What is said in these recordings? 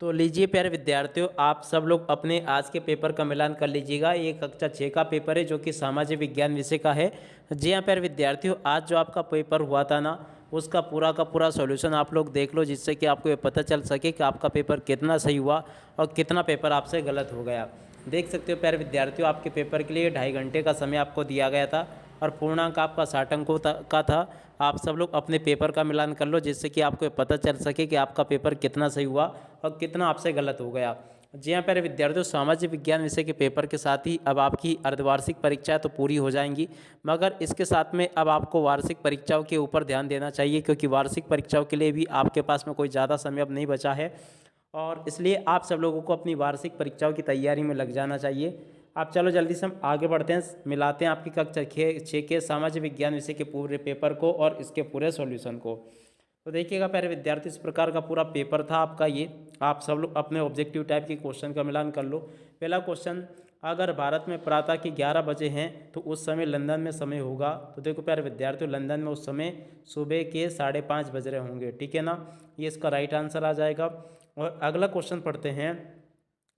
तो लीजिए प्यारे विद्यार्थियों, आप सब लोग अपने आज के पेपर का मिलान कर लीजिएगा। ये कक्षा 6 का पेपर है जो कि सामाजिक विज्ञान विषय का है। जी हाँ प्यारे विद्यार्थियों, आज जो आपका पेपर हुआ था ना, उसका पूरा का पूरा सॉल्यूशन आप लोग देख लो, जिससे कि आपको ये पता चल सके कि आपका पेपर कितना सही हुआ और कितना पेपर आपसे गलत हो गया। देख सकते हो प्यारे विद्यार्थियों, आपके पेपर के लिए 2.5 घंटे का समय आपको दिया गया था और पूर्णांक आपका 60 अंकों का था। आप सब लोग अपने पेपर का मिलान कर लो, जिससे कि आपको पता चल सके कि आपका पेपर कितना सही हुआ और कितना आपसे गलत हो गया। जी हाँ प्यारे विद्यार्थियों, सामाजिक विज्ञान विषय के पेपर के साथ ही अब आपकी अर्धवार्षिक परीक्षाएं तो पूरी हो जाएंगी, मगर इसके साथ में अब आपको वार्षिक परीक्षाओं के ऊपर ध्यान देना चाहिए, क्योंकि वार्षिक परीक्षाओं के लिए भी आपके पास में कोई ज़्यादा समय अब नहीं बचा है और इसलिए आप सब लोगों को अपनी वार्षिक परीक्षाओं की तैयारी में लग जाना चाहिए। आप चलो जल्दी से हम आगे बढ़ते हैं, मिलाते हैं आपकी कक्षा 6 के सामाजिक विज्ञान विषय के पूरे पेपर को और इसके पूरे सॉल्यूशन को। तो देखिएगा प्यारे विद्यार्थी, इस प्रकार का पूरा पेपर था आपका ये। आप सब लोग अपने ऑब्जेक्टिव टाइप के क्वेश्चन का मिलान कर लो। पहला क्वेश्चन, अगर भारत में प्रातः के 11 बजे हैं तो उस समय लंदन में समय होगा। तो देखो प्यारे विद्यार्थियों, लंदन में उस समय सुबह के 5:30 बज रहे होंगे, ठीक है ना। ये इसका राइट आंसर आ जाएगा। और अगला क्वेश्चन पढ़ते हैं,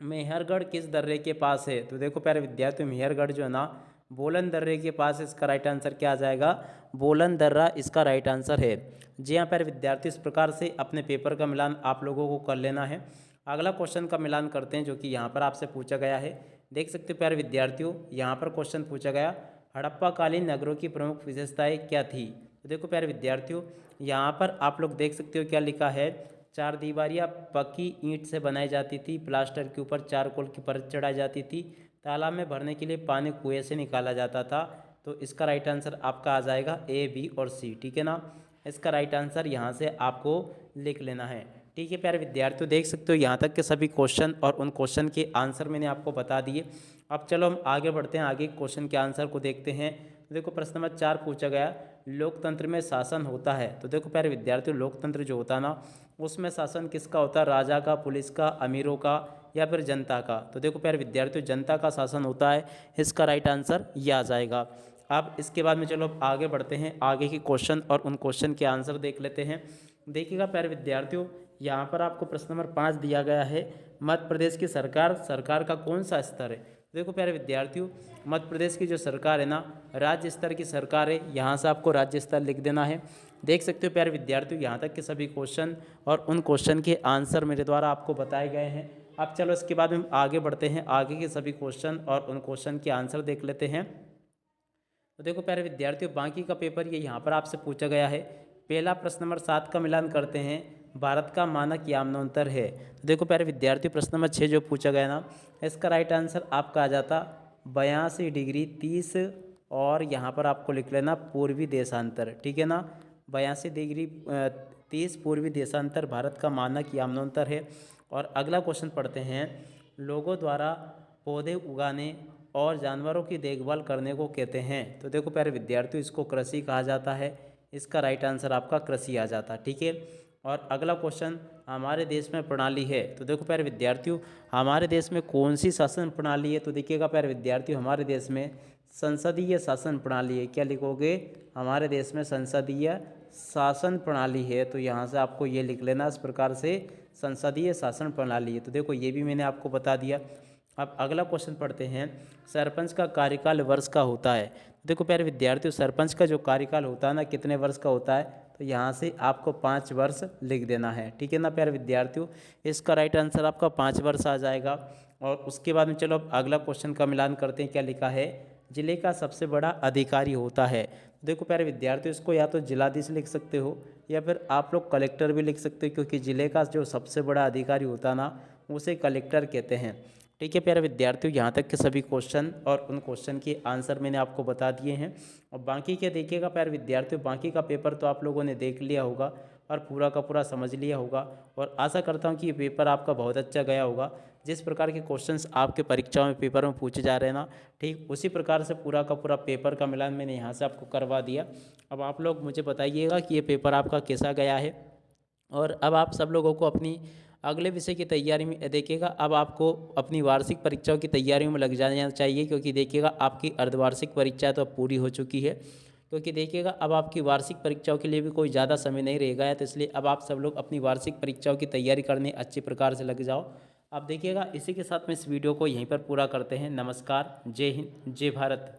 मेहरगढ़ किस दर्रे के पास है। तो देखो प्यारे विद्यार्थियों, मेहरगढ़ जो है ना, बोलन दर्रे के पास। इसका राइट आंसर क्या आ जाएगा, बोलन दर्रा इसका राइट आंसर है। जी हाँ प्यारे विद्यार्थी, इस प्रकार से अपने पेपर का मिलान आप लोगों को कर लेना है। अगला क्वेश्चन का मिलान करते हैं जो कि यहाँ पर आपसे पूछा गया है। देख सकते हो प्यारे विद्यार्थियों, यहाँ पर क्वेश्चन पूछा गया, हड़प्पा कालीन नगरों की प्रमुख विशेषताएं क्या थी। तो देखो प्यारे विद्यार्थियों, यहाँ पर आप लोग देख सकते हो क्या लिखा है, चार दीवारियाँ पक्की ईंट से बनाई जाती थी, प्लास्टर के ऊपर चारकोल की परत चढ़ाई जाती थी, तालाब में भरने के लिए पानी कुएं से निकाला जाता था। तो इसका राइट आंसर आपका आ जाएगा ए, बी और सी, ठीक है ना। इसका राइट आंसर यहाँ से आपको लिख लेना है, ठीक है प्यारे विद्यार्थियों। देख सकते हो यहाँ तक के सभी क्वेश्चन और उन क्वेश्चन के आंसर मैंने आपको बता दिए। अब चलो हम आगे बढ़ते हैं, आगे क्वेश्चन के आंसर को देखते हैं। तो देखो प्रश्न नंबर 4 पूछा गया, लोकतंत्र में शासन होता है। तो देखो प्यारे विद्यार्थियों, लोकतंत्र जो होता है ना, उसमें शासन किसका होता है, राजा का, पुलिस का, अमीरों का या फिर जनता का। तो देखो प्यारे विद्यार्थियों, जनता का शासन होता है, इसका राइट आंसर ये आ जाएगा। अब इसके बाद में चलो आगे बढ़ते हैं, आगे के क्वेश्चन और उन क्वेश्चन के आंसर देख लेते हैं। देखिएगा प्यारे विद्यार्थियों, यहाँ पर आपको प्रश्न नंबर 5 दिया गया है, मध्य प्रदेश की सरकार सरकार का कौन सा स्तर है। देखो प्यारे विद्यार्थियों, मध्य प्रदेश की जो सरकार है ना, राज्य स्तर की सरकार है, यहाँ से आपको राज्य स्तर लिख देना है। देख सकते हो प्यारे विद्यार्थियों, यहाँ तक के सभी क्वेश्चन और उन क्वेश्चन के आंसर मेरे द्वारा आपको बताए गए हैं। अब चलो इसके बाद हम आगे बढ़ते हैं, आगे के सभी क्वेश्चन और उन क्वेश्चन के आंसर देख लेते हैं। तो देखो प्यारे विद्यार्थियों, बाकी का पेपर ये यहाँ पर आपसे पूछा गया है। पहला प्रश्न नंबर 7 का मिलान करते हैं, भारत का मानक यामनोत्तर है। तो देखो प्यारे विद्यार्थियों, प्रश्न नंबर 6 जो पूछा गया ना, इसका राइट आंसर आपका आ जाता 82 डिग्री 30, और यहाँ पर आपको लिख लेना पूर्वी देशांतर, ठीक है ना। 82 डिग्री 30 पूर्वी देशांतर भारत का मानक यामनोत्तर है। और अगला क्वेश्चन पढ़ते हैं, लोगों द्वारा पौधे उगाने और जानवरों की देखभाल करने को कहते हैं। तो देखो प्यारे विद्यार्थियों, इसको कृषि कहा जाता है, इसका राइट आंसर आपका कृषि आ जाता, ठीक है। और अगला क्वेश्चन, हमारे देश में प्रणाली है। तो देखो प्यारे विद्यार्थियों, हमारे देश में कौन सी शासन प्रणाली है। तो देखिएगा प्यारे विद्यार्थियों, हमारे देश में संसदीय शासन प्रणाली है। क्या लिखोगे, हमारे देश में संसदीय शासन प्रणाली है। तो यहाँ से आपको ये लिख लेना, इस प्रकार से संसदीय शासन प्रणाली है। तो देखो ये भी मैंने आपको बता दिया। अब अगला क्वेश्चन पढ़ते हैं, सरपंच का कार्यकाल वर्ष का होता है। देखो प्यारे विद्यार्थियों, सरपंच का जो कार्यकाल होता है ना, कितने वर्ष का होता है। तो यहाँ से आपको 5 वर्ष लिख देना है, ठीक है ना प्यारे विद्यार्थियों। इसका राइट आंसर आपका 5 वर्ष आ जाएगा। और उसके बाद में चलो अब अगला क्वेश्चन का मिलान करते हैं। क्या लिखा है, जिले का सबसे बड़ा अधिकारी होता है। देखो प्यारे विद्यार्थियों, इसको या तो जिलाधीश लिख सकते हो या फिर आप लोग कलेक्टर भी लिख सकते हो, क्योंकि जिले का जो सबसे बड़ा अधिकारी होता है ना, उसे कलेक्टर कहते हैं, ठीक है प्यारे विद्यार्थियों। यहाँ तक के सभी क्वेश्चन और उन क्वेश्चन के आंसर मैंने आपको बता दिए हैं। और बाकी के देखिएगा प्यारे विद्यार्थियों, बाकी का पेपर तो आप लोगों ने देख लिया होगा और पूरा का पूरा समझ लिया होगा, और आशा करता हूँ कि ये पेपर आपका बहुत अच्छा गया होगा। जिस प्रकार के क्वेश्चंस आपके परीक्षाओं में पेपर में पूछे जा रहे हैं ना, ठीक उसी प्रकार से पूरा का पूरा पेपर का मिलान मैंने यहाँ से आपको करवा दिया। अब आप लोग मुझे बताइएगा कि ये पेपर आपका कैसा गया है। और अब आप सब लोगों को अपनी अगले विषय की तैयारी में देखिएगा, अब आपको अपनी वार्षिक परीक्षाओं की तैयारियों में लग जाना चाहिए, क्योंकि देखिएगा आपकी अर्धवार्षिक परीक्षा तो अब पूरी हो चुकी है। क्योंकि देखिएगा अब आपकी वार्षिक परीक्षाओं के लिए भी कोई ज़्यादा समय नहीं रहेगा है, तो इसलिए अब आप सब लोग अपनी वार्षिक परीक्षाओं की तैयारी करने अच्छे प्रकार से लग जाओ। अब देखिएगा इसी के साथ में इस वीडियो को यहीं पर पूरा करते हैं। नमस्कार, जय हिंद, जय भारत।